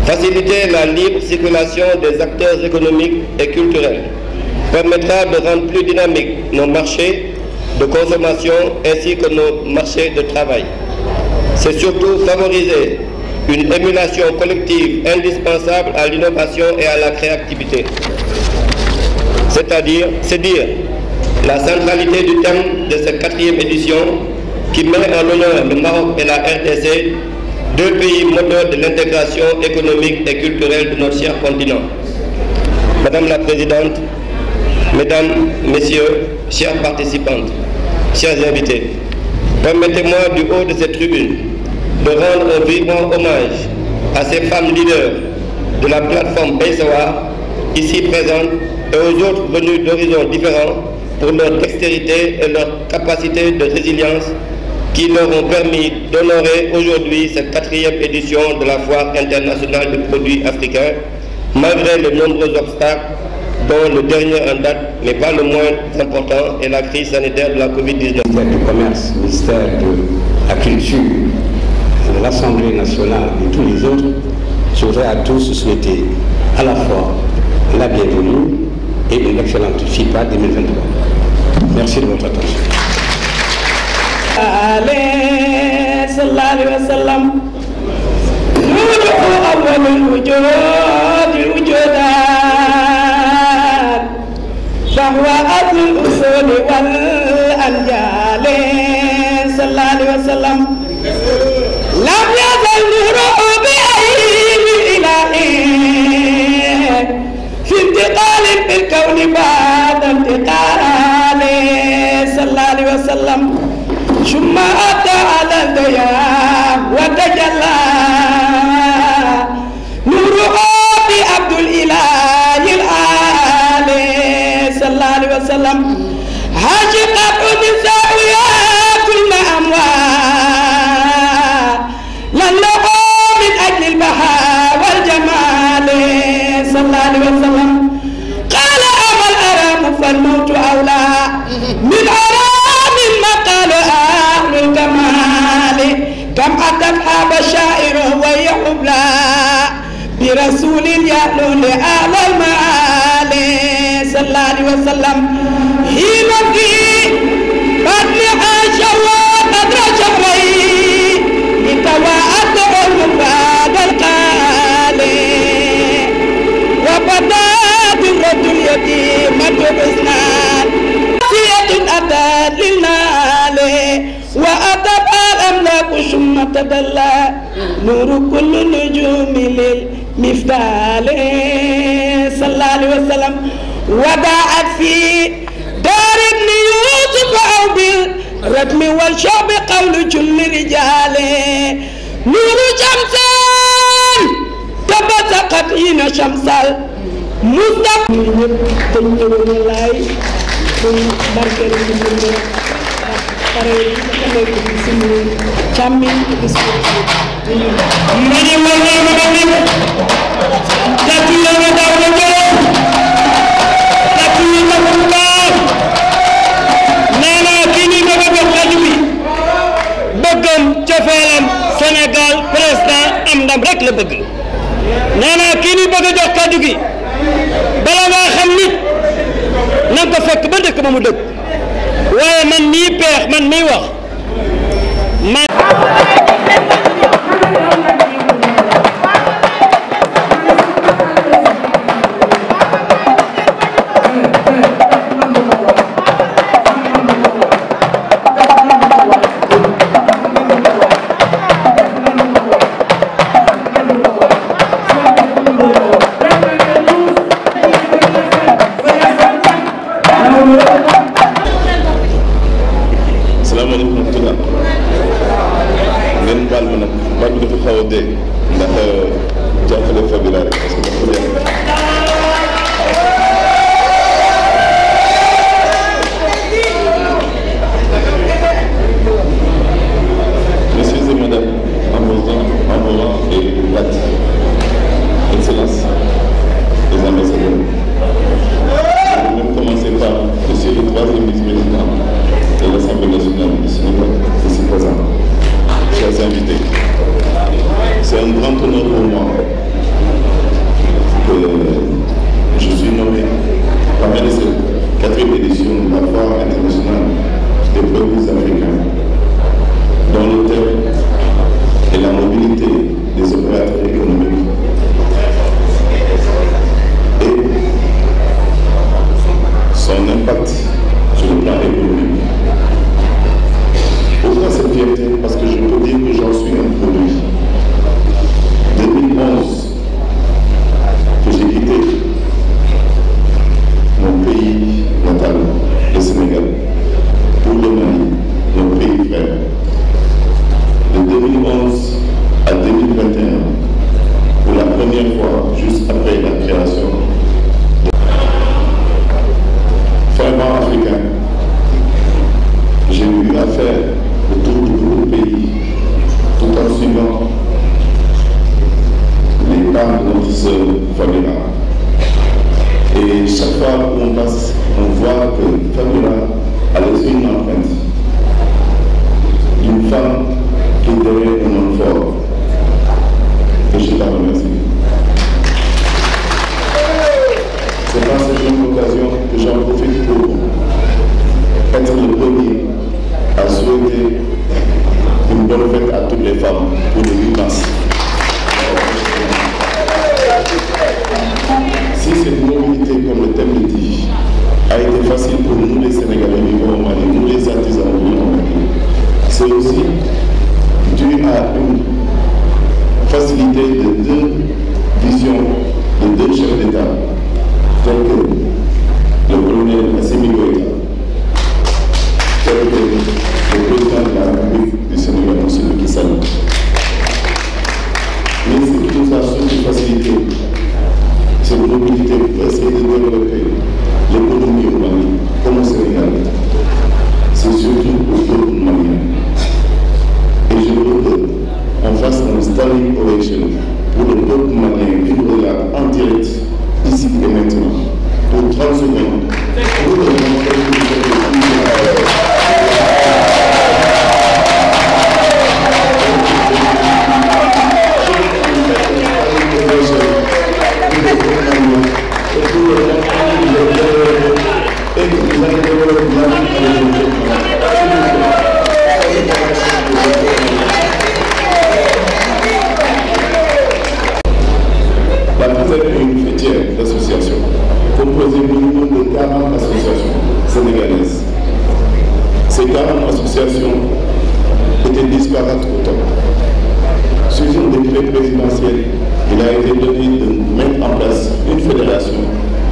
Faciliter la libre circulation des acteurs économiques et culturels permettra de rendre plus dynamiques nos marchés de consommation ainsi que nos marchés de travail. C'est surtout favoriser une émulation collective indispensable à l'innovation et à la créativité. C'est dire la centralité du thème de cette 4e édition qui met en l'honneur le Maroc et la RDC, deux pays moteurs de l'intégration économique et culturelle de notre cher continent. Madame la Présidente, Mesdames, Messieurs, chères participantes, chers invités, permettez-moi du haut de cette tribune de rendre un vibrant hommage à ces femmes leaders de la plateforme Paysawa, ici présentes, et aux autres venus d'horizons différents pour leur dextérité et leur capacité de résilience qui leur ont permis d'honorer aujourd'hui cette 4e édition de la Foire internationale des produits africains, malgré les nombreux obstacles, dont le dernier en date, mais pas le moins important, est la crise sanitaire de la Covid-19. Ministère du Commerce, ministère de la Culture, de l'Assemblée nationale et tous les autres, je voudrais à tous souhaiter à la fois la bienvenue et une excellente FIPA 2023. Merci de votre attention. فهو أصل الأصول والأنجال صلى الله عليه وسلم لم يزل نوره بعين الإله في انتقال في الكون بعد انتقال صلى الله عليه وسلم ثم أتى على الديان وتجلى نوره بعبد الإله العالي صلى الله عليه وسلم هاجقت النساء كل أموال لله من أجل البهاء والجمال صلى الله عليه وسلم قال أما الأرام فالموت أولى من أرام ما قال أهل الكمال كم أتبها بشائر وهي حبلى برسول يألو لأهل المعالي صلى الله عليه وسلم حين في بطن عائشة وقدر شهرين لتواءت علم بعد القالي وبدات الرجل يتيمة حسنان سيئة أتت للنال وأتت الأملاك ثم تدلى نور كل نجوم للمفدال صلى الله عليه وسلم وداعت في دار ابن يوسف أو رتم والشوب قول كل رجال نور شمسان تبسقت هنا شمسال مصطفى تنيو لاي barkeel ci ñu pare ci nekk ci suñu càmmiñ gis ko mani wala ma dem tatu la ma daw la jël tatu yi ma ko baax neena kii ni ma ko xaju bi bëggam cofeelam Sénégal président am ndam rek la bëgg neena kii ni bëgg jox kàddu gi bala nga xam nit na ko fekk ba dëkk ba mu dëkk waaye man nii peex man miy wax man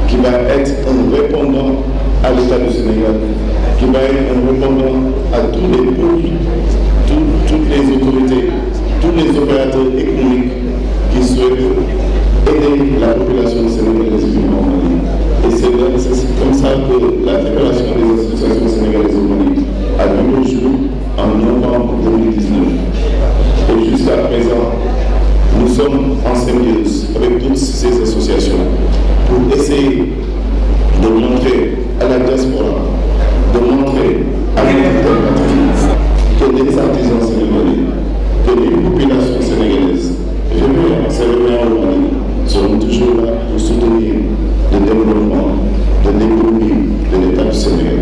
qui va être un répondant à l'État du Sénégal qui va être un répondant à tous les peuples, toutes les autorités, tous les opérateurs économiques qui souhaitent aider la population sénégalaise vivant au Mali. Et c'est comme ça que la Fédération des associations sénégalaises au Mali a vu le jour en novembre 2019. Et jusqu'à présent, nous sommes en symbiose avec toutes ces associations pour essayer de montrer à la diaspora, de montrer à notre patrie que les artisans sénégalais, que les populations sénégalaises, sénégalais au Mali, seront toujours là pour soutenir le développement de l'économie de l'État du Sénégal.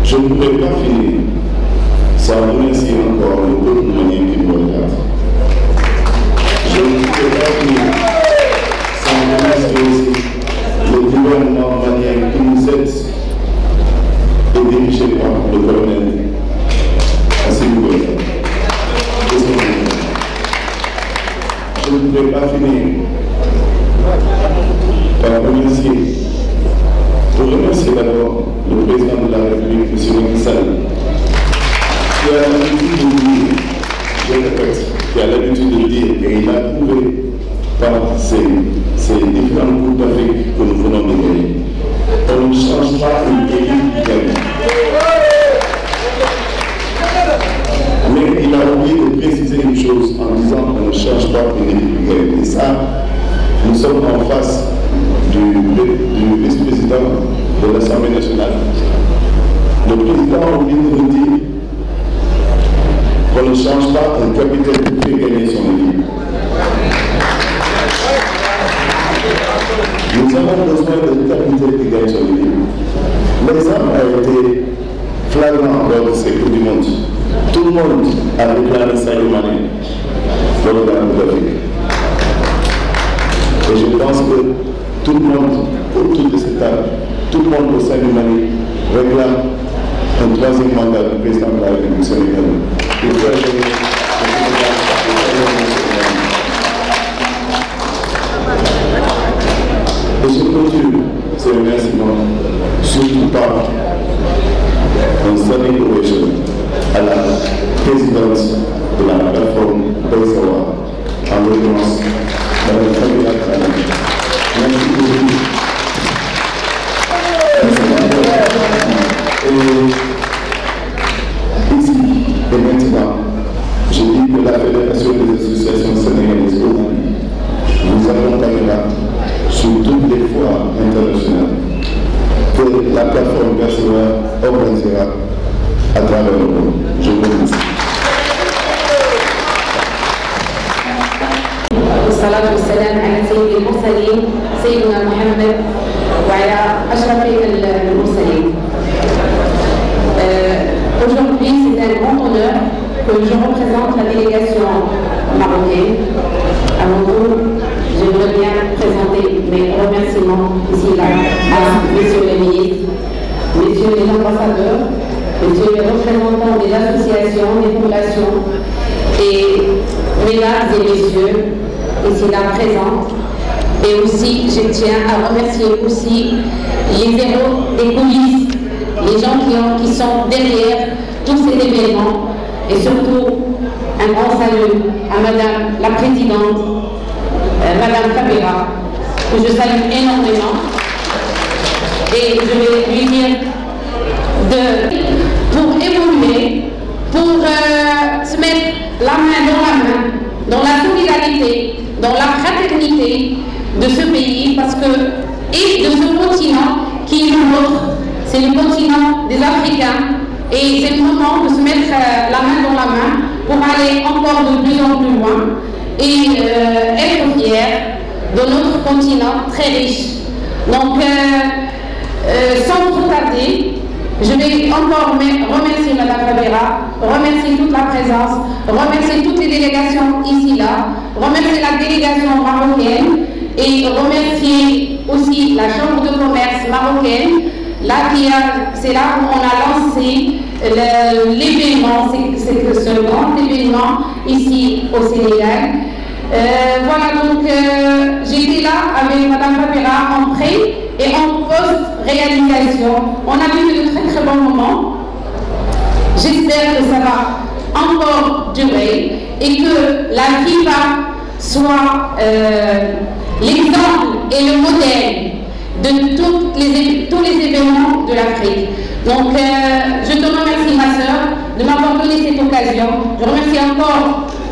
Je ne pourrais pas finir sans remercier encore le peuple malien qui nous regarde. Je ne pourrais pas finir sans remercier aussi le gouvernement malien qui nous aide et dirigé par le colonel Assimi Goïta et son gouvernement. Je ne pourrais pas finir par remercier d'abord le président de la République, M. Macky Sall, qui a l'habitude de dire, je répète, qui a l'habitude de dire, et il a prouvé par ces différents groupes d'Afrique que nous venons de gagner. On ne change pas une équipe qui gagne. Mais il a oublié de préciser une chose en disant qu'on ne change pas une équipe qui gagne. Et ça, nous sommes en face du vice-président de l'Assemblée nationale. Le président a oublié de nous dire qu'on ne change pas un capitaine qui fait gagner son équipe. Nous avons besoin d'un capitaine qui gagne son équipe. L'exemple a été flagrant lors de ces Coupes du Monde. Tout le monde a déclaré Sadio Mané dans le Grand d'Afrique. Et je pense que tout le monde, autour de cette table, tout le monde au sein du Mali réclame un troisième mandat du président de la République sénégalaise. Et je continue ces remerciements surtout par un standing ovation à la présidente de la plateforme Baïsawa, en l'occurrence Mme Fabiola Kane. Merci beaucoup. Et ici et maintenant, je dis que la Fédération des associations sénégalaises au Mali vous accompagnera sur toutes les foires internationales que la plateforme Baïsawa organisera à travers le monde. Je vous remercie. والصلاة والسلام على سيد المرسلين سيدنا محمد وعلى أشرف المرسلين. Aujourd'hui, c'est un grand honneur que je représente la délégation marocaine. Avant tout, j'aimerais bien présenter mes remerciements ici là à messieurs les ministres, messieurs les ambassadeurs, messieurs les représentants des associations, des fondations et mesdames et messieurs ici là présents. Et aussi, je tiens à remercier aussi les héros des coulisses, les gens qui sont derrière tous ces événements, et surtout un grand salut à Madame la Présidente, Madame Fabiola, que je salue énormément. Et je vais lui dire pour évoluer, pour se mettre la main dans la solidarité, dans la fraternité de ce pays, parce que, et de ce continent qui est le nôtre, c'est le continent des Africains, et c'est le moment de se mettre la main dans la main pour aller encore de plus en plus loin et être fiers de notre continent très riche. Donc, sans trop tarder, je vais encore remercier Mme Fabiola, remercier toute la présence, remercier toutes les délégations ici, là, remercier la délégation marocaine et remercier aussi la Chambre de commerce marocaine. Là, c'est là où on a lancé l'événement, c'est ce grand événement ici au Sénégal. Voilà, donc j'étais là avec Mme Fabiola en prêt et en post-réalisation. On a vu de très très bons moments. J'espère que ça va encore durer et que la FIFA soit l'exemple et le modèle de tous les événements de l'Afrique. Donc, je te remercie, ma sœur, de m'avoir donné cette occasion. Je remercie encore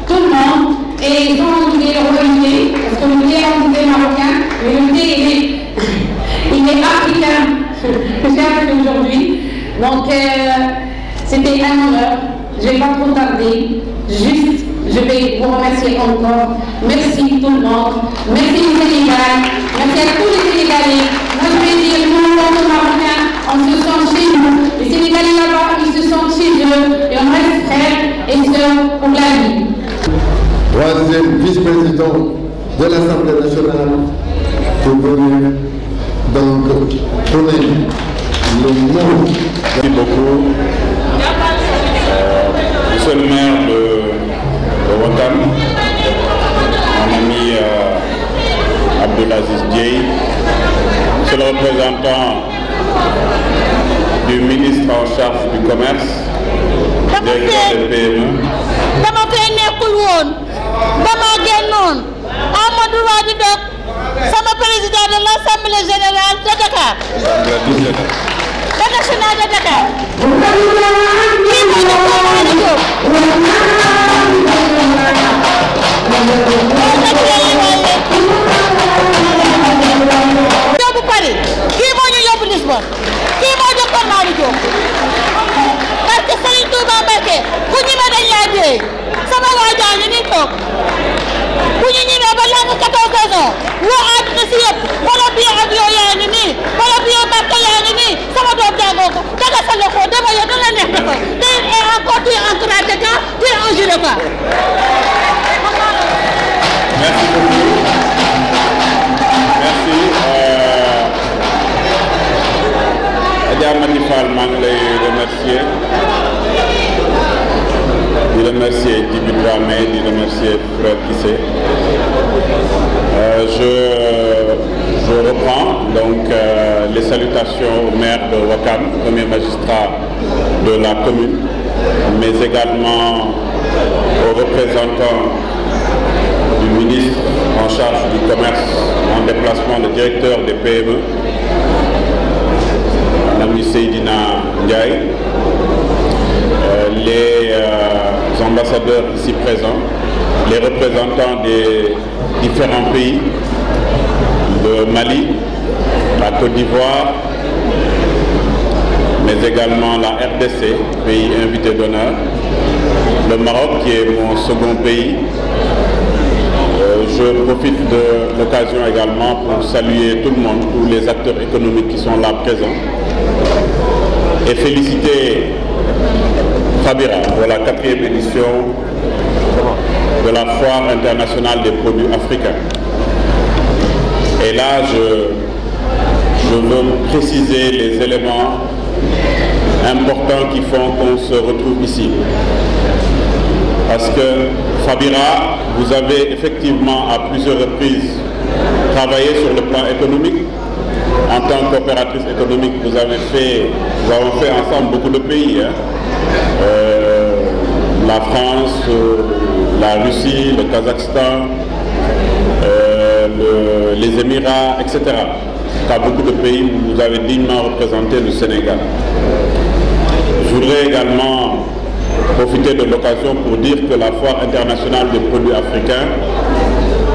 tout le monde et sans oublier le thé, parce que le thé est un thé marocain, mais le thé, il est africain, que j'ai appris aujourd'hui. Donc, c'était un honneur. Je ne vais pas trop tarder. Juste, je vais vous remercier encore. Merci tout le monde. Merci le Sénégal. Merci à tous les Sénégalais. Moi, je vais dire, nous, en tant que Marocains, on se sent chez nous. Les Sénégalais là-bas, ils se sentent chez eux. Et on reste frères et sœurs pour la vie. Troisième vice-président de l'Assemblée nationale pour venir donc donner le mot. Merci beaucoup. Monsieur le maire de Ouakam, mon ami Abdelaziz Dieye, monsieur le représentant du ministre en charge du commerce, directeur des PME. dama fee nekkul woon dama génnoon Amadou Wade Dok sama président de l'Assemblée générale de Dakar. Le national de Dakar. Kii mooy Dr Malick Diop. Yóbbu Paris. Kii moo ñu yóbbu Lisbonne. Kii mooy Dr Malick Diop. Parce que Serigne Touba Mbacké ku ñime dañ laa dee. Sama waa jaa ngi nii toog. Bu ñu ñimee ba làng 14 saisons woo àdduna si yëpp wala bii avion yaa ngi nii wala bii Makka yaa ngi nii sama doom jàngoo ko daga sa loxo dama yow dana neex na ko te encore tu es encouragé quand tu es un juré quoi. Merci beaucoup. Merci. Adja Mati Fall maa ngi lay remercier. Di remercier Djibi Dramé, di remercier Frère Kissé. Je reprends donc les salutations au maire de Ouakam, premier magistrat de la commune, mais également aux représentants du ministre en charge du commerce en déplacement, le directeur des PME, Mme Seydina Ndiaye, les ambassadeurs ici présents, les représentants des différents pays, de Mali, la Côte d'Ivoire, mais également la RDC, pays invité d'honneur, le Maroc qui est mon second pays. Je profite de l'occasion également pour saluer tout le monde, tous les acteurs économiques qui sont là présents et féliciter Fabira pour la 4e édition de la Foire internationale des produits africains. Et là, je veux préciser les éléments importants qui font qu'on se retrouve ici. Parce que Fabira, vous avez effectivement à plusieurs reprises travaillé sur le plan économique. En tant qu'opératrice économique, nous avons fait ensemble beaucoup de pays. La France, la Russie, le Kazakhstan, les Émirats, etc. Dans beaucoup de pays où vous avez dignement représenté le Sénégal. Je voudrais également profiter de l'occasion pour dire que la Foire internationale des produits africains,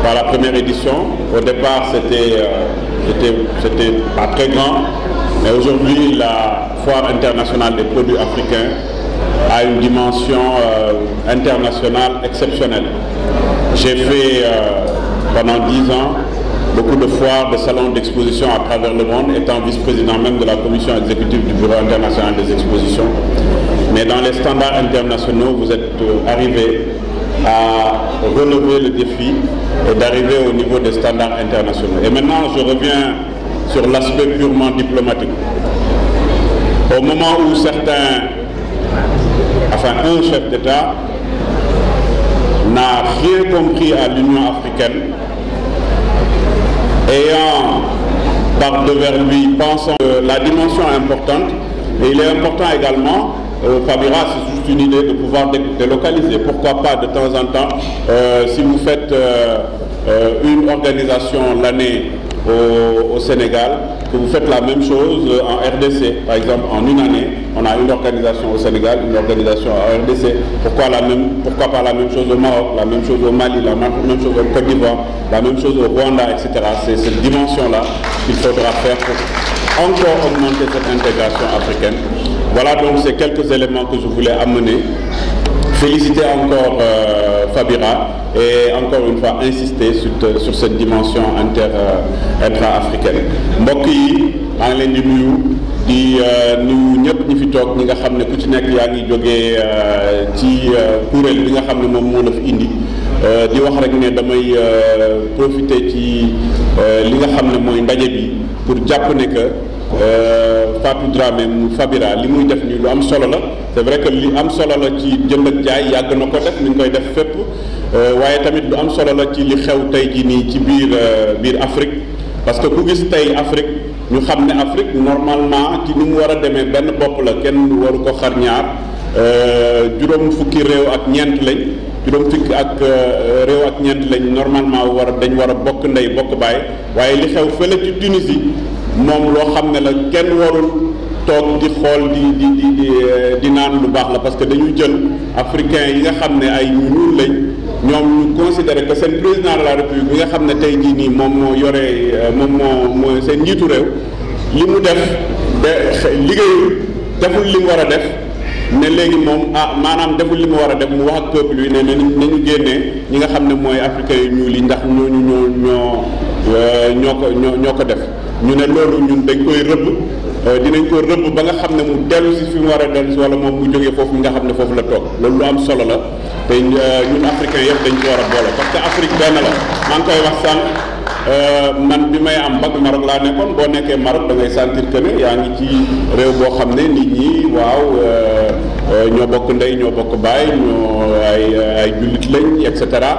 par la première édition, au départ c'était pas très grand, mais aujourd'hui la Foire internationale des produits africains a une dimension internationale exceptionnelle. J'ai fait pendant 10 ans beaucoup de foires, de salons d'exposition à travers le monde, étant vice-président même de la commission exécutive du Bureau international des expositions. Mais dans les standards internationaux, vous êtes arrivé à relever le défi et d'arriver au niveau des standards internationaux. Et maintenant, je reviens sur l'aspect purement diplomatique. Au moment où un chef d'État n'a rien compris à l'Union africaine, ayant part devers lui pensant que la dimension est importante. Et il est important également, Fabira, c'est juste une idée de pouvoir délocaliser. Pourquoi pas de temps en temps, si vous faites une organisation l'année au Sénégal, que vous faites la même chose en RDC. Par exemple, en une année, on a une organisation au Sénégal, une organisation en RDC. Pourquoi pas la même chose au Maroc, la même chose au Mali, la même chose au Côte d'Ivoire, la même chose au Rwanda, etc. C'est cette dimension-là qu'il faudra faire pour encore augmenter cette intégration africaine. Voilà donc ces quelques éléments que je voulais amener. Féliciter encore Fabira et encore une fois insister sur cette dimension intra-africaine. mbokk yi maa ngi leen di nuyu ñëpp ñi fi toog ñi nga xam ne ku ci nekk yaa ngi jógee ci kuréel bi nga xam ne moom moo la fi indi di wax rek ne damay profiter ci li nga xam ne mooy ndaje bi pour jàpp ne que Fatou Dramé mu Fabira li muy def nii lu am solo la. C'est vrai que li am solo la ci jënd ak jaay yàgg na ko def ni ñu koy def fépp waaye tamit lu am solo la ci li xew tey jii nii ci biir Afrique parce que ku gis tey Afrique ñu xam ne Afrique normalement ci ni mu war a demee benn bopp la kenn waru ko xar ñaar juróom fukki réew ak ñeent lañ juróom fukki ak réew ak ñeent lañ normalement dañ war a bokk ndey bokk baay waaye li xew fële ci Tunisie moom loo xam ne la kenn warul toog di xool di naan lu baax la parce que dañu jël africain yi nga xam ne ay ñu ñuul lañ ñoom ñu considéré que seen président de la république bi nga xam ne tey jii nii moom moo yore moom moo seen njiitu réew li mu def liggéeyul deful li mu war a def ne léegi moom maanaam deful li mu war a def mu wax ak peuple yi ne nañu génnee ñi nga xam ne mooy africain yu ñuul yi ndax ñooñu ñoo ko def ñu ne loolu ñun dañ koy rëbb dinañ ko rëbb ba nga xam ne mu dellu si fi mu war a dellu si wala moom mu jógee foofu nga xam ne foofu la toog loolu lu am solo la te ñun africain yëpp dañ ko war a boole parce que Afrique benn la maa ngi koy wax sànq man bi may am bac Maroc laa nekkoon boo nekkee Maroc da ngay sentir que ne yaa ngi ci réew boo xam ne nit ñi waaw ñoo bokk ndey ñoo bokk baay ñoo ay jullit lañ et cetera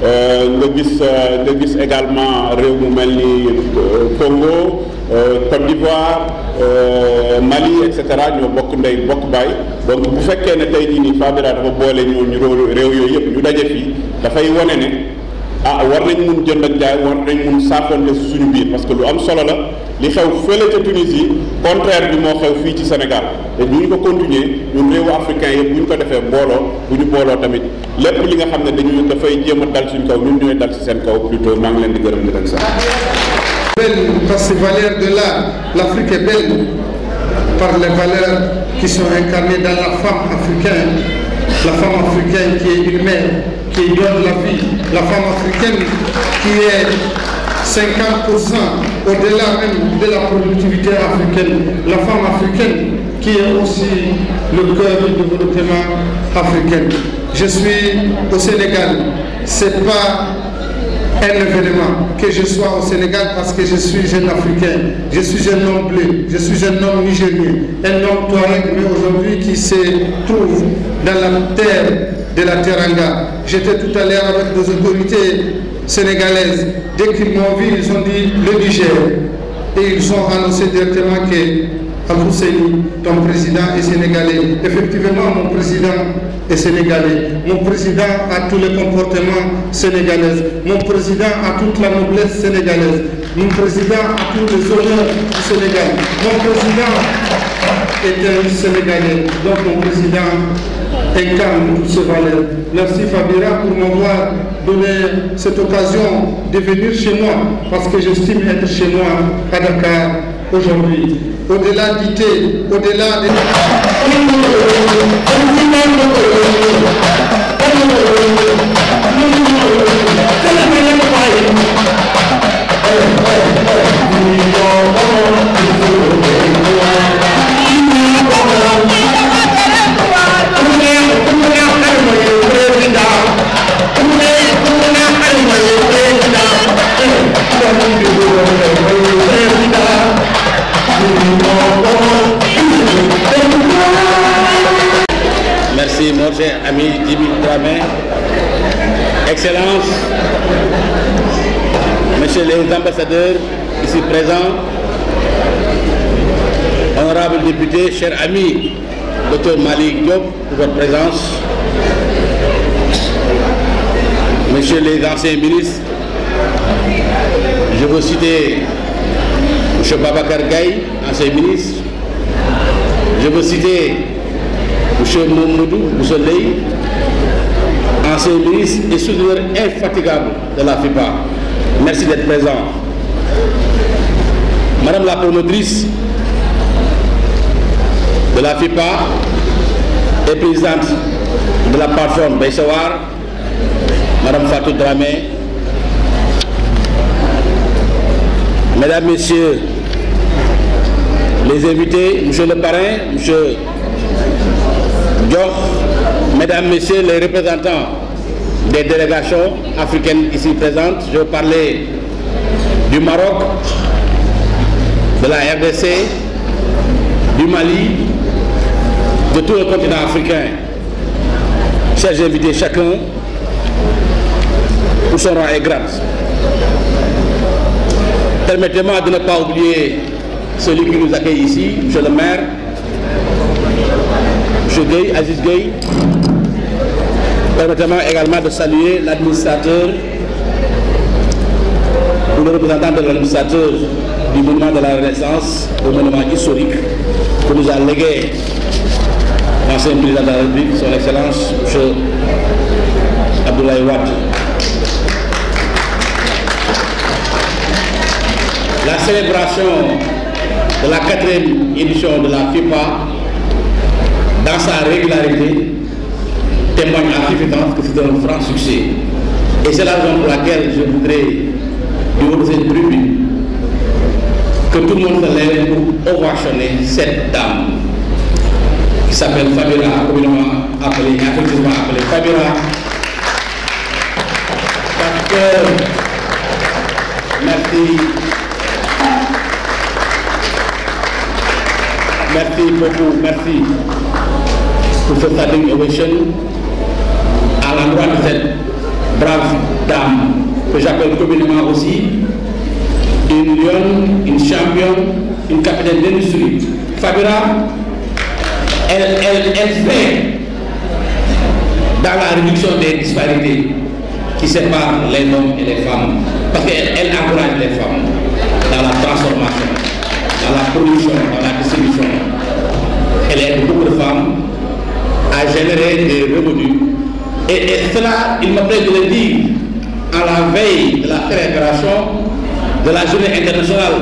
nga gis également réew mu mel ni Congo Côte d'Ivoire Mali et cetera ñoo bokk ndey bokk baay donc bu fekkee ne tey jii nii Fabira dafa boole ñooñu réew yooyu yëpp ñu daje fii dafay wane ne war nañ mun jënd ak jaay war nañ mun saafonte suñu biir parce que lu am solo la li xew fële ca Tunisie contraire bi moo xew fii ci Sénégal te bu ñu ko continuer ñun réewu africain yëpp bu ñu ko defee bu ñu booloo tamit lépp li nga xam ne dafay jéem a dal suñ kaw ñun ñooy dal ci seen kaw plutôt maa ngi leen di gërëm di leen sax. Par ces valeurs de l'Afrique est belle par les valeurs qui sont incarnées dans la femme africaine qui est une mère, qui donne la vie, la femme africaine qui est 50% au-delà même de la productivité africaine, la femme africaine qui est aussi le cœur du développement africain. Je suis au Sénégal, c'est pas un événement que je sois au Sénégal parce que je suis jeune africain, je suis un homme bleu, je suis un homme nigérien, un homme touareg, mais aujourd'hui qui se trouve dans la terre de la Teranga. J'étais tout à l'heure avec des autorités sénégalaises. Dès qu'ils m'ont vu, ils ont dit le Niger. Et ils ont annoncé directement que Al-Husseini, ton président est sénégalais. Effectivement, mon président est sénégalais. Mon président a tous les comportements sénégalais. Mon président a toute la noblesse sénégalaise. Mon président a tous les honneurs du Sénégal. Mon président est un Sénégalais. Donc mon président incarne toutes ces valeurs. Merci Fabira pour m'avoir donné cette occasion de venir chez moi, parce que j'estime être chez moi à Dakar aujourd'hui. Au-delà du thé, au-delà de... Merci, mon cher ami Djiby Dramé. Excellence, Messieurs les ambassadeurs ici présents, honorables députés, chers amis, Dr Malick Diop, pour votre présence, messieurs les anciens ministres, je veux citer M. Babacar Gaye, ancien ministre, je veux citer M. Mamadou Boussoley, ancien ministre et souteneur infatigable de la FIPA. Merci d'être présent. Madame la promotrice de la FIPA et présidente de la plateforme Baïsawar, Madame Fatou Dramé, Mesdames, Messieurs les invités, Monsieur le parrain, Monsieur Dior, Mesdames, Messieurs les représentants des délégations africaines ici présentes, je veux parler du Maroc, de la RDC, du Mali, de tout le continent africain. Chers invités, chacun pour son rang et grade. Permettez-moi de ne pas oublier celui qui nous accueille ici, M. le maire, M. Gueye, Aziz Gueye. Permettez-moi également de saluer l'administrateur ou le représentant de l'administrateur du monument de la Renaissance, le monument historique que nous a légué l'ancien président de la République, son Excellence, M. Abdoulaye Wade. La célébration de la 4e édition de la FIPA, dans sa régularité, témoigne à suffisance que c'est un franc succès. Et c'est la raison pour laquelle je voudrais, du haut de cette tribune, que tout le monde se lève pour ovationner cette dame qui s'appelle Fabira, communément appelée, affectivement appelée Fabira, parce que, merci beaucoup, merci pour ce standing ovation à l'endroit de cette brave dame que j'appelle communément aussi une lionne, une championne, une capitaine d'industrie. Fabira, elle fait dans la réduction des disparités qui séparent les hommes et les femmes, parce qu'elle encourage les femmes dans la transformation, dans la production, dans la distribution. Elle aide beaucoup de femmes à générer des revenus. Et cela, il me plaît de le dire, à la veille de la célébration de la journée internationale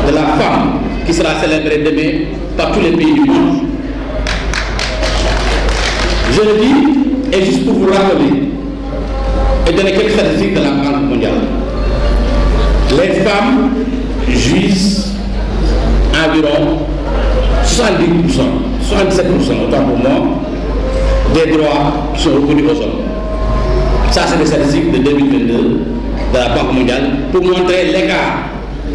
de la femme qui sera célébrée demain par tous les pays du monde. Je le dis, et juste pour vous rappeler et donner quelques statistiques de la Banque mondiale. Les femmes jouissent environ 70%, 77% autant pour moi, des droits qui sont reconnus aux hommes. Ça, c'est des statistiques de 2022 de la Banque mondiale pour montrer l'écart,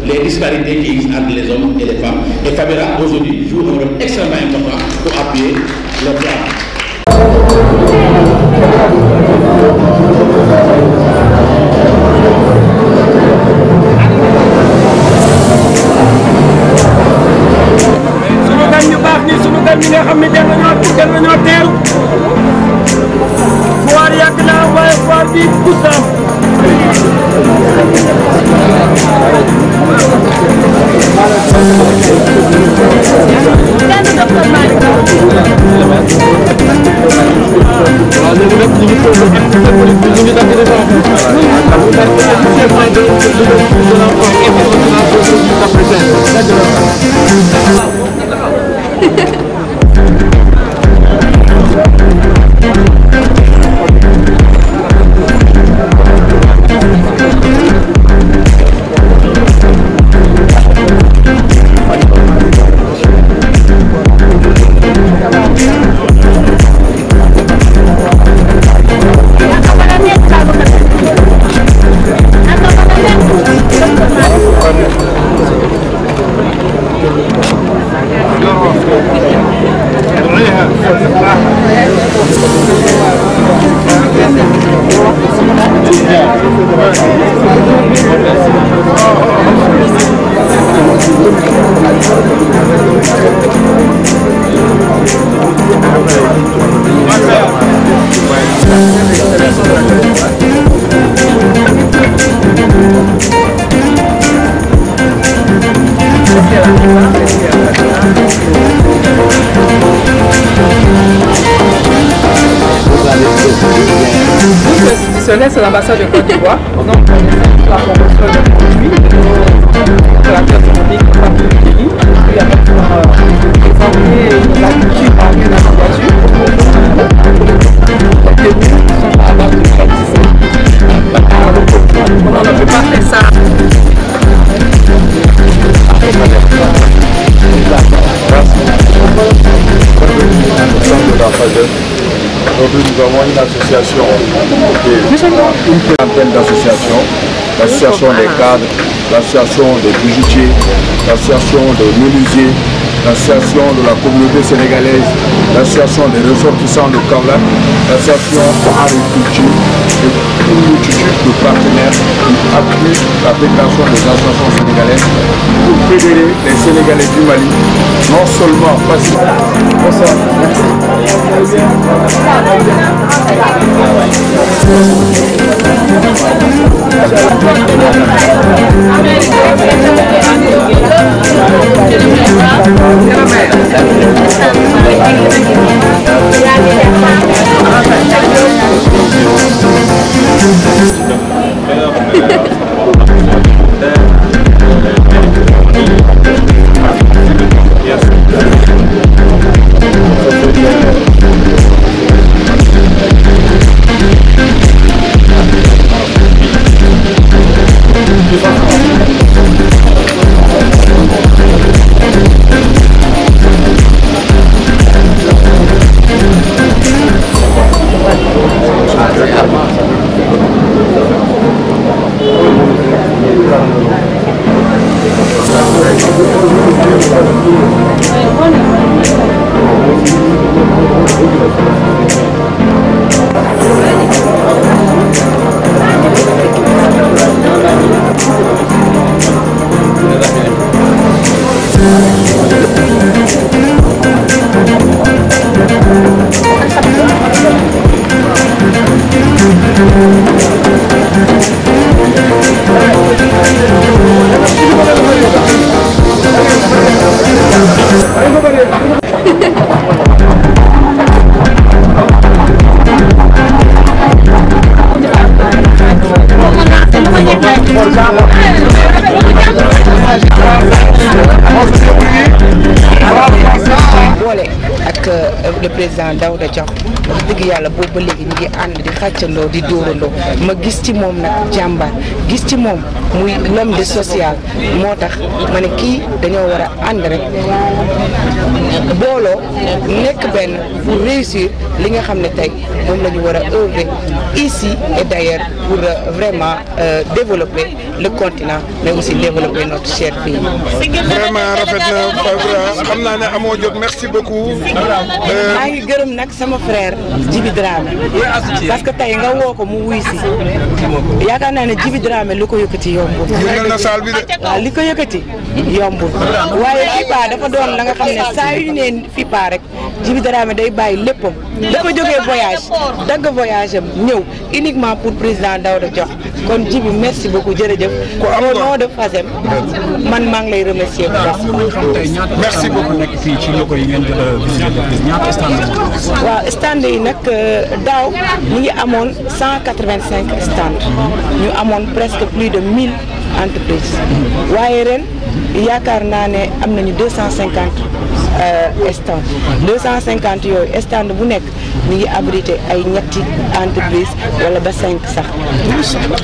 les disparités qui existent entre les hommes et les femmes. Et Fabira, aujourd'hui, joue un rôle extrêmement important pour appuyer les femmes. sunu gan ñu baax ñi sunu gan ñi nga xam ne dem nañoo teew foire yàgg na waaye foire bi Goussam Merci. laisse l'ambassade de Côte d'Ivoire. Donc, la promotion des produits, de la gastronomie de partout du pays. Il y a présenter la culture par la candidature. Les tenues sont à base de pâtisserie. On ne peut pas faire ça. Aujourd'hui, nous avons une association, une trentaine d'associations, l'association des cadres, l'association des bijoutiers, l'association des menuisiers, l'association de la communauté sénégalaise, l'association des ressortissants de Kaolack, l'association agriculture et une multitude de partenaires qui appuient la fédération des associations sénégalaises pour fédérer les Sénégalais du Mali, non seulement faciliter. Bonsoir. le président Daouda Diallo wax dëgg yàlla boobu ba léegi ñu ngi ànd di xàccandoo di dóorandoo ma gis ci moom nag jàmbaar gis ci moom muy l'homme de social moo tax ma ne kii dañoo war a ànd rek booloo nekk benn pour réussir li nga xam ne tey moom la ñu war a œuvrer ici et d'ailleurs pour vraiment développer le continent mais aussi développer notre cher pays. Vraiment rafet na xam naa ne amoo jot merci beaucoup. maa ngi gërëm nag sama frère Djibi Dramé parce que tey nga woo ko mu wuy si yaakaar naa ne Djibi Dramé lu ko yëkkati yombul. waaw li ko yëkkati yombul waaye FIPA dafa doon la nga xam ne saa yu ñu nee FIPA rek Djibi Dramé day bàyyi léppam dafa jógee voyage dagg voyage am ñëw uniquement pour président Daouda Diallo kon Djibi merci beaucoup jërëjëf. au nom de FASEM man maa ngi lay remercier bu baax. merci beaucoup. nekk fii ci locaux yi ngeen jot a visité ñaata stand la. waaw stand yi nag daaw ñu ngi amoon 185 stand ñu amoon presque plus de 1000 entreprises waaye ren yaakaar naa ne am nañu 250 stand 250 yooyu stand bu nekk mi ngi abrité ay ñetti entreprise wala ba 5 sax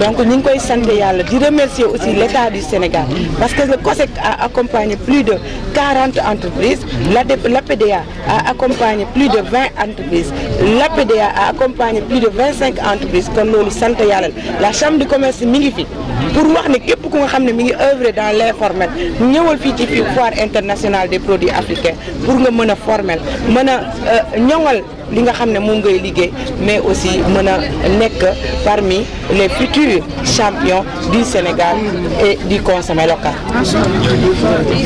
donc ñu ngi koy sant yàlla di remercier aussi l'État du Sénégal parce que le COSEC a accompagné plus de 40 entreprises l'APDA a accompagné plus de 20 entreprises l'APDA a accompagné plus de 25 entreprises kon loolu sant yàlla la chambre de commerce mi ngi fi pour wax ne képp ku nga xam ne mi ngi œuvrer dans l'informel ñëwal fii ci foire internationale des produits africains pour nga mën a formel mën a ñoŋal li nga xam ne moom ngay liggéey mais aussi mën a nekk parmi les futurs champions du Sénégal et du consommé local.